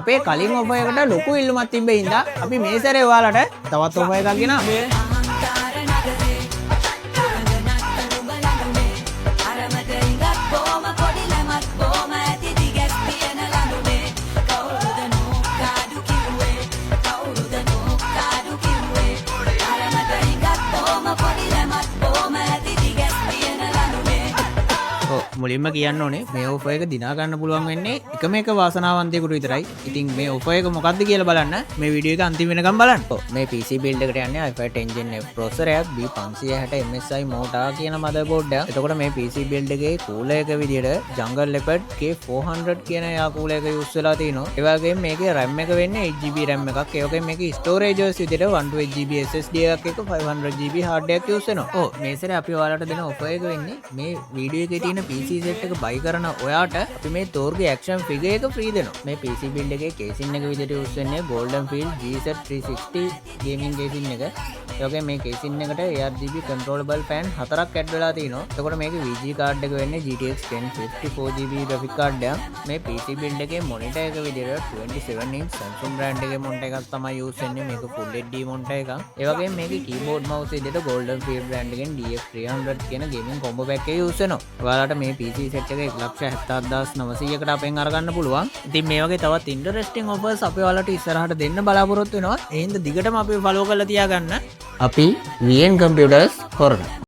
අපේ කලින් ඔෆර් එකට ලොකු ඉල්ලුමක් තිබ්බේ හින්දා අපි මේ සැරේ ඔයාලට තවත් ඔෆර් එකක් ගෙනාවේ. මුලින්ම කියන්න ඕනේ මේ ඔෆර් එක දිනා ගන්න පුළුවන් වෙන්නේ එකම එක වාසනාවන්තයෙකුට විතරයි. ඉතින් මේ ඔෆර් එක මොකක්ද කියලා බලන්න මේ වීඩියෝ එක අන්තිම වෙනකම් බලන්න. මේ PC build එකට යන්නේ i5 engine F processor එකක් B560 MSI Motor කියන motherboard එක. එතකොට මේ PC build එකේ cooler එක විදියට Jungle Leopard K400 කියන යා cooler එක use වෙලා තිනවා. ඒ වගේම මේකේ RAM එක වෙන්නේ 8GB RAM එකක්. ඒ වගේම මේකේ storage විදියට 128GB SSD එකක් එක්ක 500GB hard disk use වෙනවා. මේ සැරේ අපි ඔයාලට දෙන ඔෆර් එක වෙන්නේ මේ වීඩියෝ එකේ තියෙන PC set එක buy කරන ඔයාට අපි මේ තෝර්ගේ action figure එක free දෙනවා. මේ PC build එකේ casing එක විදියට use වෙන්නේ Golden Field GZ360 gaming casing එක. ඒ වගේම මේ casing එකට ARGB controllable fan 4ක් add වෙලා තිනවා. එතකොට මේකේ VG card එක වෙන්නේ GTX 1050 4GB graphic card එකක්. මේ PC build එකේ monitor එක විදියට 27 inch Samsung brand එකේ monitor එකක් තමයි use වෙන්නේ. මේක full HD monitor එකක්. ඒ වගේම මේකේ keyboard mouse විදියට Golden Field brand එකෙන් DF300 කියන gaming combo pack එක use වෙනවා. ඔයාලට මේ PC set එක 1,77,900කට අපෙන් අරගන්න පුළුවන්. ඉතින් මේ වගේ තවත් ඉන්ටරෙස්ටිං ඔෆර්ස් අපි ඔයාලට ඉස්සරහට දෙන්න බලාපොරොත්තු වෙනවා. ඒ හින්දා දිගටම අපි ෆලෝ කරලා තියාගන්න. අපි VN Computers හොරණ